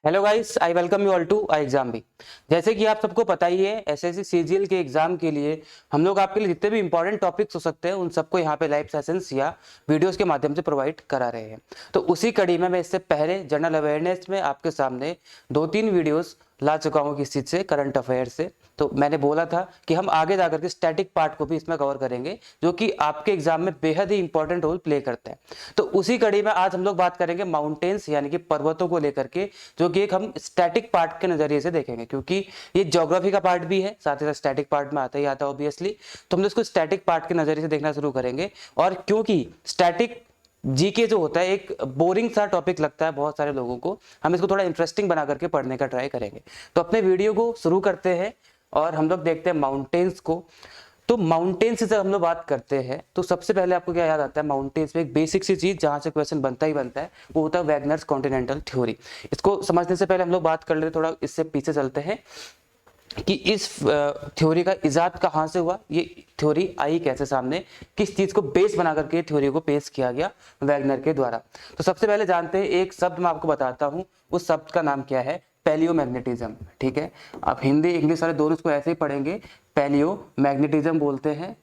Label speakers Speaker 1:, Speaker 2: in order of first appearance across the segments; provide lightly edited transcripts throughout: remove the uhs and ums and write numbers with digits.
Speaker 1: Hello guys, I welcome you all to I exam भी। जैसे कि आप सबको पता ही है, एसएससी सीजीएल के एग्जाम के लिए हम लोग आपके लिए जितने भी इंपॉर्टेंट टॉपिक्स हो सकते हैं उन सबको यहाँ पे लाइव सेशंस या वीडियोस के माध्यम से प्रोवाइड करा रहे हैं। तो उसी कड़ी में मैं इससे पहले जनरल अवेयरनेस में आपके सामने 2-3 वीडियोस ला चुका हूँ किस चीज़ से, करंट अफेयर से। तो मैंने बोला था कि हम आगे जाकर के स्टैटिक पार्ट को भी इसमें कवर करेंगे जो कि आपके एग्जाम में बेहद ही इंपॉर्टेंट रोल प्ले करता है। तो उसी कड़ी में आज हम लोग बात करेंगे माउंटेन्स यानी कि पर्वतों को लेकर के, जो कि एक हम स्टैटिक पार्ट के नजरिए से देखेंगे, क्योंकि ये ज्योग्राफी का पार्ट भी है, साथ ही साथ स्टैटिक पार्ट में आता ही आता है ऑब्वियसली। तो हम लोग इसको स्टैटिक पार्ट के नजरिए से देखना शुरू करेंगे। और क्योंकि स्टैटिक जीके जो होता है एक बोरिंग सा टॉपिक लगता है बहुत सारे लोगों को, हम इसको थोड़ा इंटरेस्टिंग बना करके पढ़ने का ट्राई करेंगे। तो अपने वीडियो को शुरू करते हैं और हम लोग देखते हैं माउंटेन्स को। तो माउंटेन्स से हम लोग बात करते हैं तो सबसे पहले आपको क्या याद आता है? माउंटेन्स में एक बेसिक सी चीज जहां से क्वेश्चन बनता ही बनता है, वो होता है वैगनर्स कॉन्टिनेंटल थ्योरी। इसको समझने से पहले हम लोग बात कर लेते, थोड़ा इससे पीछे चलते हैं कि इस थ्योरी का इजाद कहाँ से हुआ, ये थ्योरी आई कैसे सामने, किस चीज को बेस बना करके थ्योरी को पेश किया गया वैगनर के द्वारा। तो सबसे पहले जानते हैं, एक शब्द मैं आपको बताता हूँ, उस शब्द का नाम क्या है? पैलियोमैग्नेटिज्म। ठीक है, आप हिंदी इंग्लिश वाले दोनों इसको ऐसे ही पढ़ेंगे, पैलियोमैग्नेटिज्म बोलते हैं।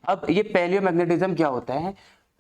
Speaker 1: अब ये पैलियोमैग्नेटिज्म क्या होता है?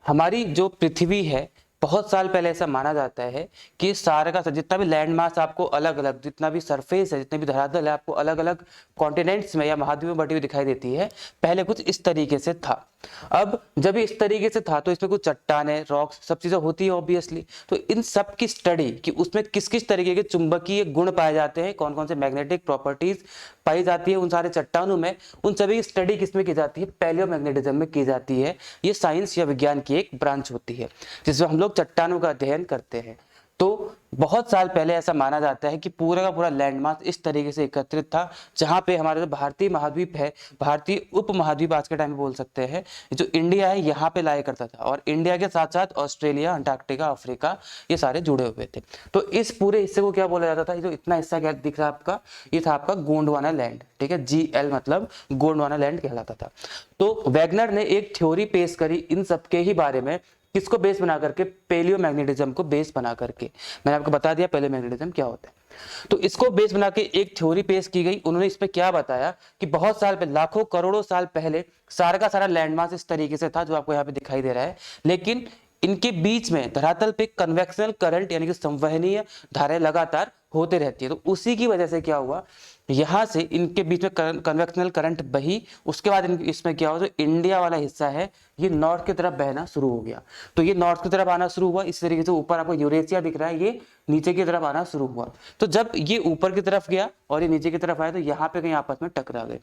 Speaker 1: हमारी जो पृथ्वी है, बहुत साल पहले ऐसा माना जाता है कि सारे का जितना भी लैंड मास आपको अलग अलग, जितना भी सरफेस है, जितने भी धरातल है, आपको अलग अलग कॉन्टिनेंट्स में या महाद्वीप में बटी हुई दिखाई देती है, पहले कुछ इस तरीके से था। अब जब इस तरीके से था तो इसमें कुछ चट्टाने, रॉक्स, सब चीजें होती है ऑब्वियसली। तो इन सब की स्टडी कि उसमें किस किस तरीके के चुंबकीय गुण पाए जाते हैं, कौन कौन से मैग्नेटिक प्रॉपर्टीज पाई जाती है उन सारे चट्टानों में, उन सभी की स्टडी किसमें की जाती है? पैलियोमैग्नेटिज्म में की जाती है। ये साइंस या विज्ञान की एक ब्रांच होती है जिसमें हम लोग चट्टानों का अध्ययन करते हैं। तो बहुत साल पहले ऐसा माना जाता है कि पूरा का पूरा लैंडमास इस तरीके से एकत्रित था, जहां पे हमारा जो भारतीय महाद्वीप है, भारतीय उप महाद्वीप आज के टाइम में बोल सकते हैं, जो इंडिया है, यहाँ पे लाया करता था। और इंडिया के साथ साथ ऑस्ट्रेलिया, अंटार्कटिका, अफ्रीका, ये सारे जुड़े हुए थे। तो इस पूरे हिस्से को क्या बोला जाता था? जो इतना हिस्सा क्या दिख रहा है आपका, ये था आपका गोंडवाना लैंड। ठीक है, GL मतलब गोंडवाना लैंड कहलाता था। तो वैगनर ने एक थ्योरी पेश करी इन सबके ही बारे में, किसको बेस बना करके? पैलियोमैग्नेटिज्म को बेस बना करके। मैंने आपको बता दिया पैलियोमैग्नेटिज्म क्या होता है। तो इसको बेस बना के एक थ्योरी पेश की गई। उन्होंने इसमें क्या बताया कि बहुत साल पहले, लाखों करोड़ों साल पहले, सारा का सारा लैंडमास इस तरीके से था जो आपको यहाँ पे दिखाई दे रहा है, लेकिन इनके बीच में धरातल पे कन्वेक्शनल करंट यानी कि संवहनीय धाराएं लगातार होते रहती है। तो उसी की वजह से क्या हुआ, यहां से इनके बीच में कन्वेक्शनल करंट बही, उसके बाद इसमें क्या हुआ, जो इंडिया वाला हिस्सा है ये नॉर्थ की तरफ बहना शुरू हो गया। तो ये नॉर्थ की तरफ आना शुरू हुआ, इस तरीके से ऊपर आपको यूरेशिया दिख रहा है, ये नीचे की तरफ आना शुरू हुआ। तो जब ये ऊपर की तरफ गया और ये नीचे की तरफ आया तो यहाँ पे कहीं आपस में टकरा गए।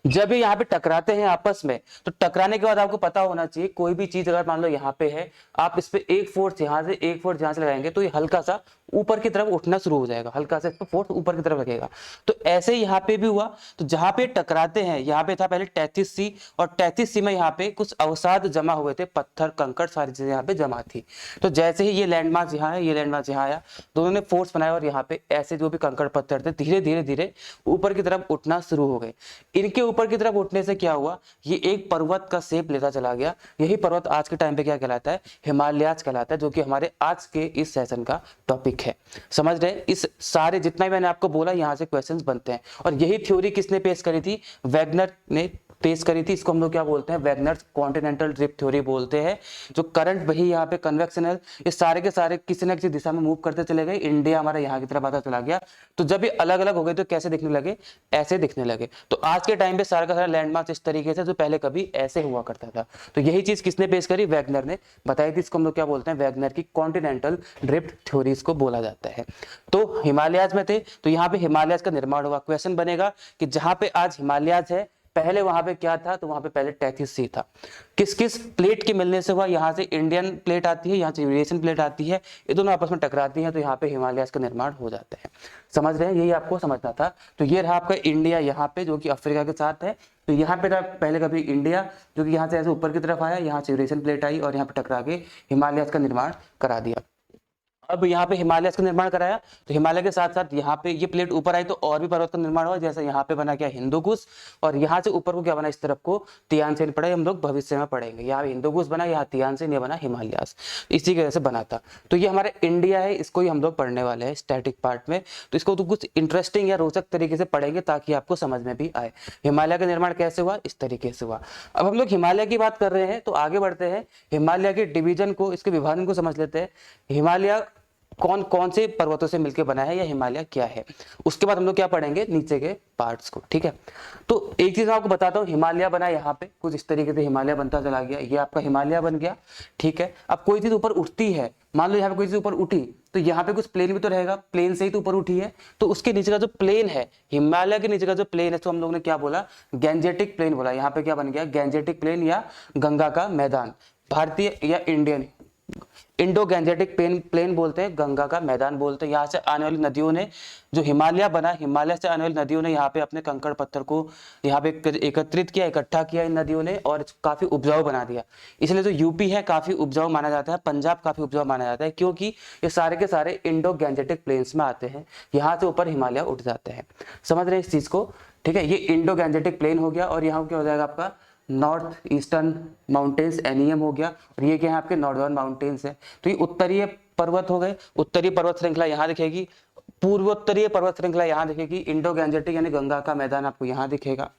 Speaker 1: जब ये यहाँ पे टकराते हैं आपस में, तो टकराने के बाद आपको पता होना चाहिए, कोई भी चीज अगर मान लो यहाँ पे है, आप इस पे एक फोर्स यहाँ से एक फोर्स यहाँ से लगाएंगे तो ये हल्का सा ऊपर की तरफ उठना शुरू हो जाएगा, हल्का सा इस पे फोर्स ऊपर की तरफ लगेगा। तो ऐसे ही यहाँ पे भी हुआ। तो जहां पे टकराते हैं, यहाँ पे था पहले 33C, और 33C में यहाँ पे कुछ अवसाद जमा हुए थे, पत्थर, कंकड़, सारी चीजें यहाँ पे जमा थी। तो जैसे ही ये लैंडमास यहाँ है, ये लैंडमास यहाँ आया, दोनों ने फोर्स बनाया और यहाँ पे ऐसे जो भी कंकड़ पत्थर थे धीरे धीरे धीरे ऊपर की तरफ उठना शुरू हो गए। इनके ऊपर की तरफ उठने से क्या हुआ, ये एक पर्वत का शेप लेता चला गया। यही पर्वत आज के टाइम पे क्या कहलाता है? हिमालयाज कहलाता है, जो कि हमारे आज के इस सेशन का टॉपिक है। समझ रहे? इस सारे जितना भी मैंने आपको बोला, यहां से क्वेश्चंस बनते हैं। और यही थ्योरी किसने पेश करी थी? वैगनर ने पेश करी थी। इसको हम लोग क्या बोलते हैं? वैगनर्स कॉन्टिनेंटल ड्रिफ्ट थ्योरी बोलते हैं। जो करंट वही यहाँ पे कन्वेक्शनल, ये सारे के सारे किसी न किसी दिशा में मूव करते चले गए, इंडिया हमारा यहाँ की तरफ आता चला गया। तो जब ये अलग अलग हो गए तो कैसे दिखने लगे? ऐसे दिखने लगे। तो आज के टाइम पे सारा का सारा लैंडमार्क इस तरीके से, जो पहले कभी ऐसे हुआ करता था। तो यही चीज किसने पेश करी? वैगनर ने बताई थी। इसको हम लोग क्या बोलते हैं? वैगनर की कॉन्टिनेंटल ड्रिफ्ट थ्योरीज को बोला जाता है। तो हिमालयाज में थे, तो यहाँ पे हिमालयाज का निर्माण हुआ। क्वेश्चन बनेगा कि जहां पे आज हिमालयाज है, पहले वहां पे क्या था? तो वहां पे पहले 33C था। किस किस प्लेट के मिलने से हुआ? यहाँ से इंडियन प्लेट आती है, यहाँ से यूरेशियन प्लेट आती है, ये दोनों आपस में टकराती हैं, तो यहाँ पे हिमालयाज का निर्माण हो जाता है। समझ रहे हैं? यही आपको समझना था। तो ये रहा आपका इंडिया यहाँ पे, जो कि अफ्रीका के साथ है। तो यहाँ पे था पहले कभी इंडिया, जो कि यहाँ से ऐसे ऊपर की तरफ आया, यहाँ से यूरेशियन प्लेट आई और यहाँ पे टकरा के हिमालयाज का निर्माण करा दिया। अब यहाँ पे हिमालय का निर्माण कराया, तो हिमालय के साथ साथ यहाँ पे ये प्लेट ऊपर आई तो और भी पर्वत का निर्माण हुआ, जैसे यहाँ पे बना क्या हिंदू कुश, और यहाँ से ऊपर को क्या बना इस तरफ को तियानसेन पड़ा, हम लोग भविष्य में पढ़ेंगे। यहाँ हिंदू कुश बना, यहाँ तियानसेन, ये बना हिमालयास, इसी की वजह से बना था। तो ये हमारा इंडिया है, इसको ही हम लोग पढ़ने वाले हैं स्टैटिक पार्ट में। तो इसको तो कुछ इंटरेस्टिंग या रोचक तरीके से पढ़ेंगे ताकि आपको समझ में भी आए हिमालय का निर्माण कैसे हुआ, इस तरीके से हुआ। अब हम लोग हिमालय की बात कर रहे हैं तो आगे बढ़ते हैं, हिमालय के डिवीजन को, इसके विभाजन को समझ लेते हैं। हिमालय कौन कौन से पर्वतों से मिलकर बना है या हिमालय क्या है, उसके बाद हम लोग क्या पढ़ेंगे नीचे के पार्ट्स को, ठीक है। तो एक चीज मैं आपको बताता हूँ, हिमालय बना यहाँ पे कुछ इस तरीके से, हिमालय बनता चला गया, ये आपका हिमालय बन गया, ठीक है। अब कोई चीज ऊपर उठती है, मान लो यहाँ पे कोई चीज ऊपर उठी, तो यहाँ पे कुछ प्लेन भी तो रहेगा, प्लेन से ही तो ऊपर उठी है, तो उसके नीचे का जो प्लेन है, हिमालय के नीचे का जो प्लेन है, तो हम लोग ने क्या बोला, गैंजेटिक प्लेन बोला। यहाँ पे क्या बन गया, गैंजेटिक प्लेन या गंगा का मैदान, भारतीय या इंडियन इंडो गैंजेटिक प्लेन बोलते हैं, गंगा का मैदान बोलते हैं। यहाँ से आने वाली नदियों ने, जो हिमालय बना, हिमालय से आने वाली नदियों ने यहाँ पे अपने कंकड़ पत्थर को यहाँ पे एकत्रित किया, इकट्ठा किया इन नदियों ने, और काफी उपजाऊ बना दिया। इसलिए जो यूपी है काफी उपजाऊ माना जाता है, पंजाब काफी उपजाऊ माना जाता है, क्योंकि ये सारे के सारे इंडो गैंजेटिक प्लेन्स में आते हैं, यहाँ से ऊपर हिमालय उठ जाते हैं। समझ रहे हैं इस चीज को, ठीक है। ये इंडो गैंजेटिक प्लेन हो गया, और यहाँ क्या हो जाएगा आपका नॉर्थ ईस्टर्न माउंटेन्स एनियम हो गया, और ये क्या है आपके नॉर्दर्न माउंटेन्स है। तो ये उत्तरीय पर्वत हो गए, उत्तरीय पर्वत श्रृंखला यहाँ दिखेगी, पूर्वोत्तरीय पर्वत श्रृंखला यहाँ दिखेगी, इंडो गैंजेटिक यानी गंगा का मैदान आपको यहाँ दिखेगा,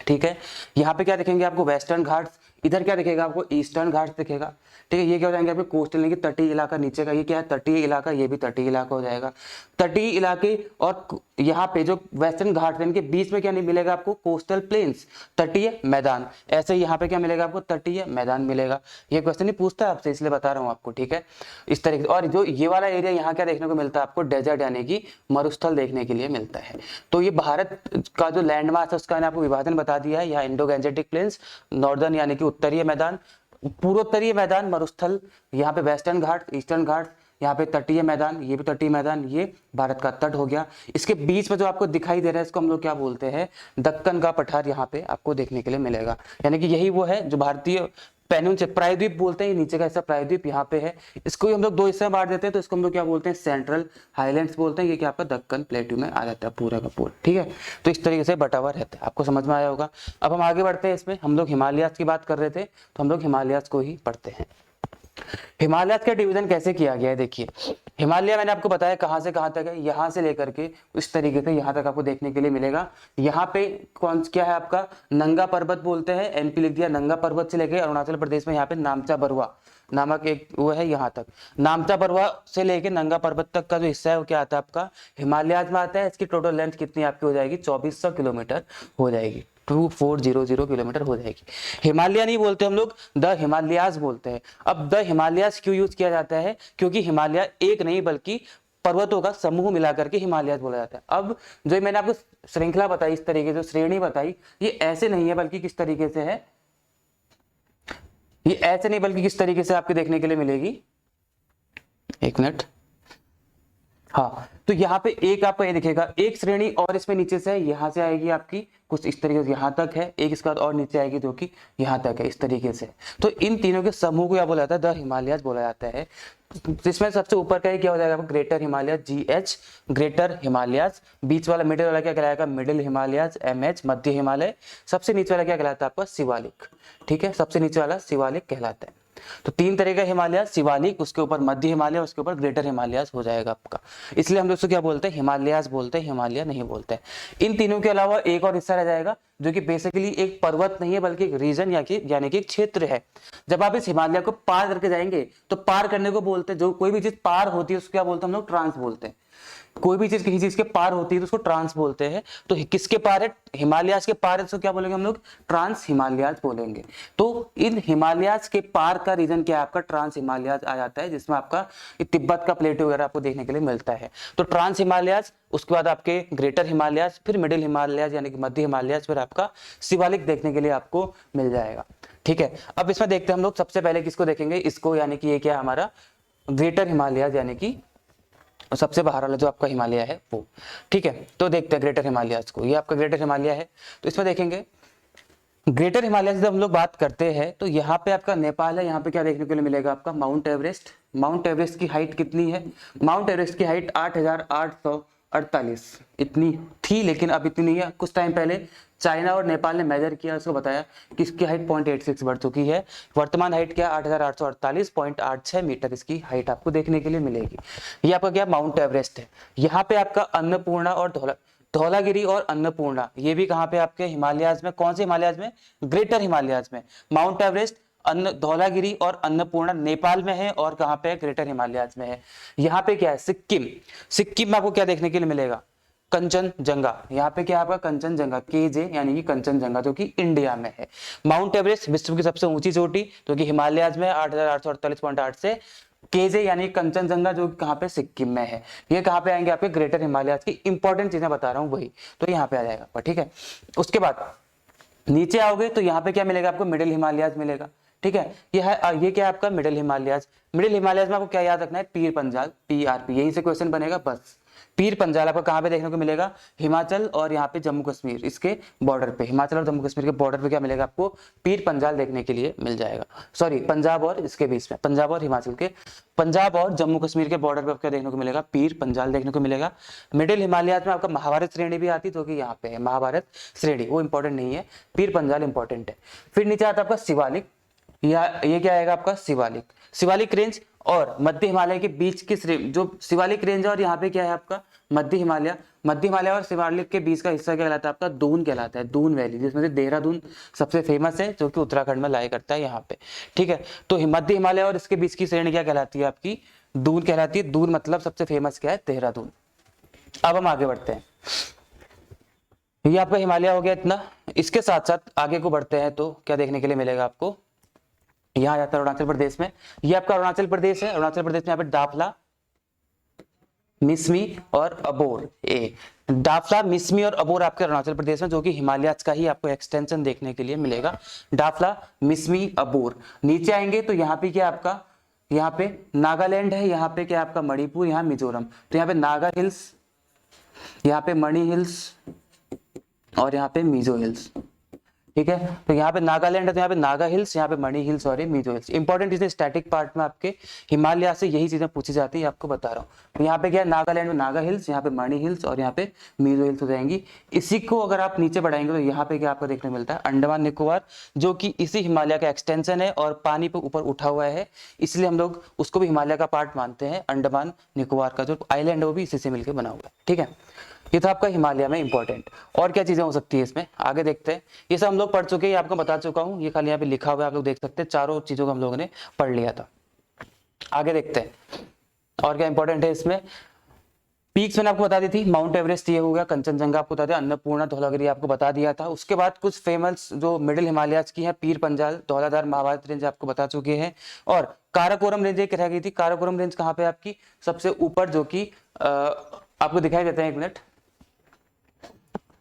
Speaker 1: ठीक है। यहाँ पे क्या दिखेंगे आपको, वेस्टर्न घाट्स, इधर क्या दिखेगा आपको, ईस्टर्न घाट्स दिखेगा, ठीक है। ये क्या हो जाएंगे आपके कोस्टल यानी कि तटीय इलाका नीचे का, ये क्या है तटीय इलाका, ये भी तटीय इलाका हो जाएगा। तटीय इलाके और यहाँ पे जो वेस्टर्न घाट इनके बीच में क्या नहीं मिलेगा आपको, कोस्टल प्लेन्स, तटीय मैदान। ऐसे यहाँ पे क्या मिलेगा आपको, तटीय मैदान मिलेगा। ये क्वेश्चन नहीं पूछता है आपसे, इसलिए बता रहा हूँ आपको, ठीक है, इस तरीके से। और जो ये वाला एरिया यहाँ क्या देखने को मिलता है आपको, डेजर्ट यानी कि मरुस्थल देखने के लिए मिलता है। तो ये भारत का जो लैंड मास है उसका मैंने आपको विभाजन बता दिया है, यहाँ इंडो गैंजेटिक प्लेन्स, नॉर्दर्न यानी कि उत्तरीय मैदान, पूर्वोत्तरीय मैदान मरुस्थल, यहाँ पे वेस्टर्न घाट, ईस्टर्न घाट, यहाँ पे तटीय मैदान, ये भी तटीय मैदान, ये भारत का तट हो गया। इसके बीच में जो आपको दिखाई दे रहा है इसको हम लोग क्या बोलते हैं, दक्कन का पठार यहाँ पे आपको देखने के लिए मिलेगा, यानी कि यही वो है जो भारतीय पेनिनसुला प्रायद्वीप बोलते हैं, नीचे का हिस्सा प्रायद्वीप यहाँ पे है। इसको ही हम लोग दो हिस्से में बांट देते हैं, तो इसको हम लोग क्या बोलते हैं, सेंट्रल हाईलैंड्स बोलते हैं। ये क्या आपका दक्कन प्लेट्यू में आ जाता है पूरा का पूरा, ठीक है। तो इस तरीके से बटा हुआ रहता है, आपको समझ में आया होगा। अब हम आगे बढ़ते हैं, इसमें हम लोग हिमालयास की बात कर रहे थे, तो हम लोग हिमालयास को ही पढ़ते हैं। हिमालय का डिवीजन कैसे किया गया है, देखिए हिमालय मैंने आपको बताया कहां से कहां तक है, यहां से लेकर के इस तरीके से यहां तक आपको देखने के लिए मिलेगा। यहाँ पे कौन क्या है आपका, नंगा पर्वत बोलते हैं, एनपी लिख दिया, नंगा पर्वत से लेकर अरुणाचल प्रदेश में यहाँ पे नामचा बरुआ नामक एक वो है, यहाँ तक नामचा बरुआ से लेके नंगा पर्वत तक का जो हिस्सा है वो क्या आता है आपका, हिमालयाज में आता है। इसकी टोटल लेंथ कितनी आपकी हो जाएगी, 2400 किलोमीटर हो जाएगी, 2400 किलोमीटर हो जाएगी। हिमालय नहीं बोलते हम लोग, द हिमालयाज बोलते हैं। अब द हिमालयाज क्यों यूज किया जाता है, क्योंकि हिमालय एक नहीं बल्कि पर्वतों का समूह मिलाकर के हिमालयाज बोला जाता है। अब जो मैंने आपको श्रृंखला बताई, इस तरीके से श्रेणी बताई, ये ऐसे नहीं है बल्कि किस तरीके से है, ये ऐसे नहीं बल्कि किस तरीके से आपके देखने के लिए मिलेगी, एक मिनट, हाँ। तो यहाँ पे एक आपको ये दिखेगा, एक श्रेणी और इसमें नीचे से है, यहाँ से आएगी आपकी कुछ इस तरीके से यहाँ तक है, एक इसके बाद और नीचे आएगी जो कि यहाँ तक है, इस तरीके से। तो इन तीनों के समूह को क्या बोला जाता है, द हिमालयाज बोला जाता है। जिसमें सबसे ऊपर का क्या हो जाएगा, greater Himalaya GH, greater Himalayas. बीच वाला मिडिल वाला क्या कहलाएगा, मिडिल हिमालयाज MH, मध्य हिमालय। सबसे नीचे वाला क्या कहलाता है आपका, शिवालिक, ठीक है, सबसे नीचे वाला शिवालिक कहलाता है। तो तीन तरह का हिमालय, शिवालिक, उसके ऊपर मध्य हिमालय, उसके ऊपर ग्रेटर हिमालयाज हो जाएगा आपका। इसलिए हम दोस्तों क्या बोलते हैं, हिमालयाज बोलते हैं, हिमालय नहीं बोलते हैं। इन तीनों के अलावा एक और हिस्सा रह जाएगा जो कि बेसिकली एक पर्वत नहीं है बल्कि एक रीजन यानी कि एक क्षेत्र है। जब आप इस हिमालय को पार करके जाएंगे तो पार करने को बोलते हैं, जो कोई भी चीज पार होती है उसको क्या बोलते हैं हम लोग, ट्रांस बोलते हैं। कोई भी चीज किसी चीज के पार होती है तो उसको ट्रांस बोलते हैं। तो किसके पार है, हिमालयाज के पार है, तो क्या बोलेंगे हम लोग, ट्रांस हिमालयाज बोलेंगे। तो इन हिमालयाज के पार का रीजन क्या है आपका, ट्रांस हिमालयाज आ जाता है, जिसमें आपका तिब्बत का प्लेटो वगैरह आपको देखने के लिए मिलता है। तो ट्रांस हिमालयाज, उसके बाद आपके ग्रेटर हिमालयाज, फिर मिडिल हिमालयाज यानी कि मध्य हिमालयाज, फिर आपका शिवालिक देखने के लिए आपको मिल जाएगा, ठीक है। अब इसमें देखते हैं हम लोग, सबसे पहले किसको देखेंगे, इसको, यानी कि ये क्या हमारा ग्रेटर हिमालयाज यानी कि सबसे बाहर वाला जो आपका हिमालय है वो, ठीक है। तो देखते हैं ग्रेटर हिमालयाज को, ये आपका ग्रेटर हिमालय है। तो इसमें देखेंगे ग्रेटर हिमालय से जब हम लोग बात करते हैं तो यहाँ पे आपका नेपाल है, यहाँ पे क्या देखने को मिलेगा आपका माउंट एवरेस्ट। माउंट एवरेस्ट की हाइट कितनी है? माउंट एवरेस्ट की हाइट 8,848 इतनी थी, लेकिन अब इतनी नहीं है। कुछ टाइम पहले चाइना और नेपाल ने मेजर किया, उसको बताया कि इसकी हाइट 0.86 बढ़ चुकी है। वर्तमान हाइट क्या? 8,848.86 मीटर इसकी हाइट आपको देखने के लिए मिलेगी। ये आपका क्या माउंट एवरेस्ट है। यहाँ पे आपका अन्नपूर्णा और धौलागिरी और अन्नपूर्णा, ये भी कहाँ पे आपके हिमालयाज में, कौन से हिमालयाज में? ग्रेटर हिमालयाज में। माउंट एवरेस्ट, धौलागिरी और अन्नपूर्णा नेपाल में है, और कहाँ पे? ग्रेटर हिमालयाज में है। यहाँ पे क्या है? सिक्किम। सिक्किम में आपको क्या देखने के लिए मिलेगा? कंचनजंगा। यहाँ पे क्या आपका? कंचनजंगा, केजे यानी कि कंचनजंगा, जो कि इंडिया में है। माउंट एवरेस्ट विश्व की सबसे ऊंची चोटी, जो कि हिमालयाज में 8,848.8 से। केजे यानी कंचनजंगा, जो कहाँ पे? सिक्किम में है। ये कहाँ पे आएंगे? आपके ग्रेटर हिमालयाज की इंपॉर्टेंट चीजें बता रहा हूँ वही, तो यहाँ पे आ जाएगा, ठीक है। उसके बाद नीचे आओगे तो यहाँ पे क्या मिलेगा आपको? मिडिल हिमालयाज मिलेगा, ठीक है। ये क्या है आपका? मिडिल हिमालयाज। मिडिल हिमालयाज में आपको क्या याद रखना है? पीर पंजाल, PRP, यहीं से क्वेश्चन बनेगा बस। पीर पंजाल आपको कहाँ पे देखने को मिलेगा? हिमाचल और यहाँ पे जम्मू कश्मीर, इसके बॉर्डर पे, हिमाचल और जम्मू कश्मीर के बॉर्डर पे क्या मिलेगा आपको? पीर पंजाल देखने के लिए मिल जाएगा। सॉरी, पंजाब और इसके बीच में, पंजाब और हिमाचल के, पंजाब और जम्मू कश्मीर के बॉर्डर पे क्या देखने को मिलेगा? पीर पंजाल देखने को मिलेगा। मिडिल हिमालयाज में आपका महाभारत श्रेणी भी आती, जो कि यहाँ पे है महाभारत श्रेणी, वो इंपॉर्टेंट नहीं है, पीर पंजाल इंपॉर्टेंट है। फिर नीचे आता है आपका शिवालिक। ये क्या आएगा आपका? शिवालिक। शिवालिक रेंज और मध्य हिमालय के बीच की जो शिवालिक रेंज है, और यहाँ पे क्या है आपका? मध्य हिमालय। मध्य हिमालय और शिवालिक के बीच का हिस्सा क्या कहलाता है आपका? दून कहलाता है, दून वैली, जिसमें से देहरादून सबसे फेमस है, जो कि उत्तराखंड में लाया करता है यहाँ पे, ठीक है। तो मध्य हिमालय और इसके बीच की श्रेणी क्या कहलाती है आपकी? दून कहलाती है। दून मतलब सबसे फेमस क्या है? देहरादून। अब हम आगे बढ़ते हैं। ये आपका हिमालय हो गया इतना। इसके साथ साथ आगे को बढ़ते हैं तो क्या देखने के लिए मिलेगा आपको? यहाँ जाता है अरुणाचल प्रदेश में। ये आपका अरुणाचल प्रदेश है। अरुणाचल प्रदेश में यहाँ पे दाफला, मिसमी और अबोर, दाफला, मिसमी और अबोर आपके अरुणाचल प्रदेश में, जो कि हिमालयाज का ही आपको एक्सटेंशन देखने के लिए मिलेगा। दाफला, मिसमी, अबोर। नीचे आएंगे तो यहाँ पे क्या आपका? यहाँ पे नागालैंड है, यहाँ पे क्या आपका? मणिपुर, यहाँ मिजोरम। तो यहाँ पे नागा हिल्स, यहाँ पे मणि हिल्स और यहाँ पे मिजो हिल्स, ठीक है। तो यहाँ पे नागालैंड है तो यहाँ पे नागा हिल्स, यहाँ पे मणि हिल्स और ये मिजो हिल्स। इंपॉर्टेंट चीजें स्टैटिक पार्ट में आपके हिमालय से यही चीजें पूछी जाती है, आपको बता रहा हूँ। तो यहाँ पे क्या है? नागालैंड में नागा हिल्स, यहाँ पे मणि हिल्स और यहाँ पे मिजो हिल्स हो जाएंगी। इसी को अगर आप नीचे बढ़ाएंगे तो यहाँ पे क्या आपको देखने मिलता है? अंडमान निकोबार, जो कि इसी हिमालय का एक्सटेंशन है और पानी पे ऊपर उठा हुआ है, इसलिए हम लोग उसको भी हिमालय का पार्ट मानते हैं। अंडमान निकोबार का जो आइलैंड है वो भी इसी से मिलकर बना हुआ है, ठीक है। ये था आपका हिमालय में इंपॉर्टेंट। और क्या चीजें हो सकती है इसमें? आगे देखते हैं। ये सब हम लोग पढ़ चुके हैं, आपको बता चुका हूँ, ये खाली यहाँ पे लिखा हुआ है, आप लोग देख सकते हैं। चारों चीजों को हम लोगों ने पढ़ लिया था। आगे देखते हैं और क्या इंपॉर्टेंट है इसमें। पीक्स मैंने आपको बता दी थी, माउंट एवरेस्ट ये हो गया, कंचनजंगा आपको बता दिया, अन्नपूर्णा, धौलागिरी आपको बता दिया था। उसके बाद कुछ फेमस जो मिडिल हिमालयाज की है, पीर पंजाल, धौलाधार, महाभारत रेंज आपको बता चुके हैं। और काराकोरम रेंज एक रह गई थी। काराकोरम रेंज कहाँ पे आपकी? सबसे ऊपर, जो कि आपको दिखाई देते हैं, एक मिनट।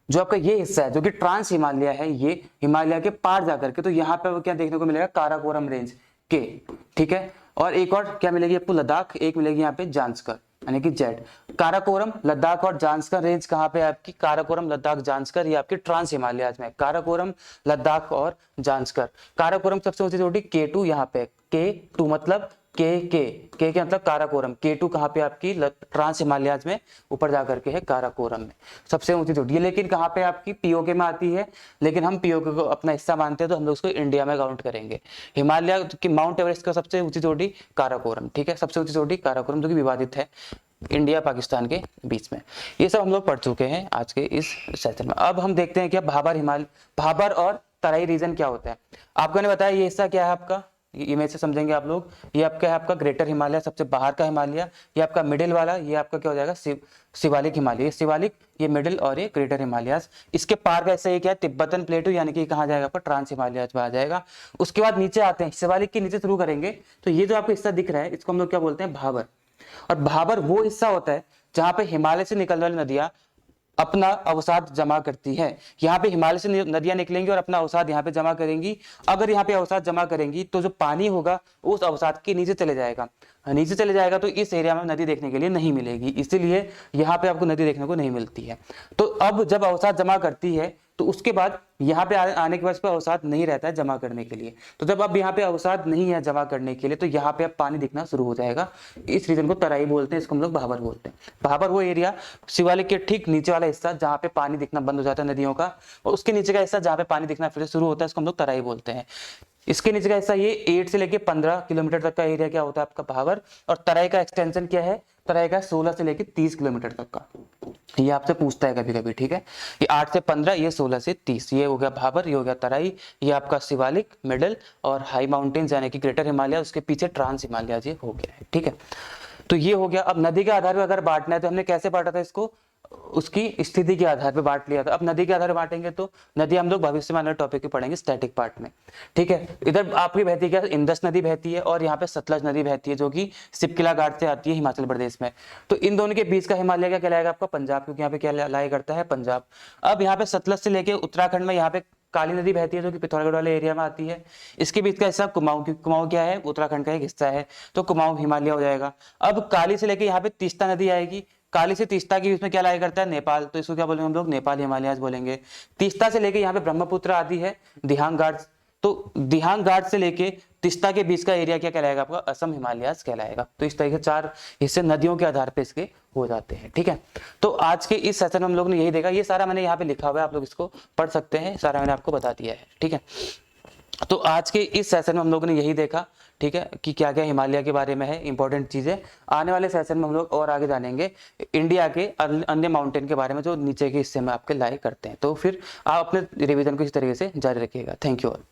Speaker 1: जो आपका ये हिस्सा है, जो कि ट्रांस हिमालय है, ये हिमालय के पार जाकर के, तो यहाँ पे क्या देखने को मिलेगा? काराकोरम रेंज के, ठीक है। और एक और क्या मिलेगी आपको? लद्दाख, एक मिलेगी यहाँ पे जांस्कर, यानी कि जेड। काराकोरम, लद्दाख और जांस्कर रेंज कहाँ पे आपकी? काराकोरम, लद्दाख, जांस्कर, ये आपकी ट्रांस हिमालयाज में। काराकोरम, लद्दाख और जांस्कर। काराकोरम सबसे ऊंची चोटी K2 यहाँ पे, K2 मतलब के मतलब काराकोरम। K2 कहाँ पे आपकी? ट्रांस हिमालयाज में ऊपर जाकर के है, काराकोरम में सबसे ऊंची चोटी है। लेकिन कहाँ पे आपकी? POK में आती है, लेकिन हम POK को अपना हिस्सा मानते हैं तो हम लोग उसको इंडिया में काउंट करेंगे। हिमालय की माउंट एवरेस्ट का सबसे ऊंची चोटी काराकोरम, ठीक है, सबसे ऊंची चोटी काराकोरम, जो कि विवादित है इंडिया पाकिस्तान के बीच में। ये सब हम लोग पढ़ चुके हैं आज के इस सेशन में। अब हम देखते हैं क्या भाबर और तराई रीजन क्या होता है। आपको ने बताया ये हिस्सा क्या है आपका, इमेज से समझेंगे आप लोग। ये आपका है आपका ग्रेटर हिमालय, सबसे बाहर का हिमालय। ये आपका मिडिल वाला, ये आपका क्या हो जाएगा? शिवालिक हिमालय। शिवालिक, ये मिडिल और ये ग्रेटर हिमालयाज। इसके पार का ऐसा ये क्या है? तिब्बतन प्लेटू, यानी कि कहाँ जाएगा आपका? ट्रांस हिमालयाज में आ जाएगा। उसके बाद नीचे आते हैं, शिवालिक के नीचे शुरू करेंगे तो ये जो आपको हिस्सा दिख रहा है, इसको हम लोग क्या बोलते हैं? भाबर। और भाबर वो हिस्सा होता है जहां पे हिमालय से निकलने वाली नदियां अपना अवसाद जमा करती है। यहाँ पे हिमालय से नदियां निकलेंगी और अपना अवसाद यहाँ पे जमा करेंगी। अगर यहाँ पे अवसाद जमा करेंगी तो जो पानी होगा उस अवसाद के नीचे चले जाएगा। नीचे चले जाएगा तो इस एरिया में नदी देखने के लिए नहीं मिलेगी, इसीलिए यहाँ पे आपको नदी देखने को नहीं मिलती है। तो अब जब अवसाद जमा करती है तो उसके बाद यहाँ पे आने के बाद इस पर अवसाद नहीं रहता है जमा करने के लिए। तो जब अब यहाँ पे अवसाद नहीं है जमा करने के लिए, तो यहाँ पे अब पानी दिखना शुरू हो जाएगा। इस रीजन को तराई बोलते हैं, इसको हम लोग भाबर बोलते हैं। भाबर वो एरिया शिवालिक के ठीक नीचे वाला हिस्सा जहाँ पे पानी दिखना बंद हो जाता है नदियों का, और उसके नीचे का हिस्सा जहाँ पे पानी दिखना फिर से शुरू होता है, इसको हम लोग तराई बोलते हैं। इसके नीचे का हिस्सा ये 8 से लेके 15 किलोमीटर तक का एरिया क्या होता है आपका भाबर, और तराई का एक्सटेंशन क्या है, तराई का 16 से लेके 30 किलोमीटर तक का। ये आपसे पूछता है कभी कभी, ठीक है। ये 8 से 15, ये 16 से 30, ये हो गया भाबर, ये हो गया तराई, ये आपका शिवालिक मिडिल, और हाई माउंटेन्स यानी कि ग्रेटर हिमालय, उसके पीछे ट्रांस हिमालय ये हो गया है, ठीक है। तो ये हो गया। अब नदी के आधार पर अगर बांटना है तो हमने कैसे बांटा था इसको, उसकी स्थिति के आधार पे बांट लिया था। अब नदी के आधार पे बांटेंगे तो नदी हम लोग भविष्य में आने वाले टॉपिक पे पढ़ेंगे स्टैटिक पार्ट में, ठीक है। इधर आपकी बहती क्या, इंदस नदी बहती है, और यहाँ पे सतलज नदी बहती है जो कि सिपकिला घाट से आती है हिमाचल प्रदेश में। तो इन दोनों के बीच का हिमालय क्या कहलाएगा आपका, पंजाब, क्योंकि यहाँ पे क्या लाया करता है, पंजाब। अब यहाँ पे सतलज से लेके उत्तराखंड में यहाँ पे काली नदी बहती है जो कि पिथौरागढ़ वाले एरिया में आती है। इसके बीच का हिस्सा कुमाऊं, क्योंकि कुमाऊं क्या है, उत्तराखंड का एक हिस्सा है, तो कुमाऊं हिमालय हो जाएगा। अब काली से लेके यहाँ पे तीस्ता नदी आएगी, काली से तीस्ता के बीच में क्या लाया करता है, नेपाल, तो इसको क्या बोलेंगे हम लोग, नेपाल हिमालयाज बोलेंगे। तीस्ता से लेके यहाँ पे ब्रह्मपुत्र आदि है, दिहांग घाट, तो दिहांग घाट से लेके तीस्ता के बीच का एरिया क्या कहलाएगा आपका, असम हिमालयाज कहलाएगा। तो इस तरीके से 4 हिस्से नदियों के आधार पे इसके हो जाते हैं, ठीक है। तो आज के इस सेशन में हम लोग ने यही देखा, ये सारा मैंने यहाँ पे लिखा हुआ है, आप लोग इसको पढ़ सकते हैं, सारा मैंने आपको बता दिया है, ठीक है। तो आज के इस सेशन में हम लोगों ने यही देखा, ठीक है, कि क्या क्या हिमालय के बारे में है इंपॉर्टेंट चीजें। आने वाले सेशन में हम लोग और आगे जानेंगे इंडिया के अन्य माउंटेन के बारे में जो नीचे के हिस्से में आपके लाए करते हैं। तो फिर आप अपने रिवीजन को इस तरीके से जारी रखिएगा। Thank you all.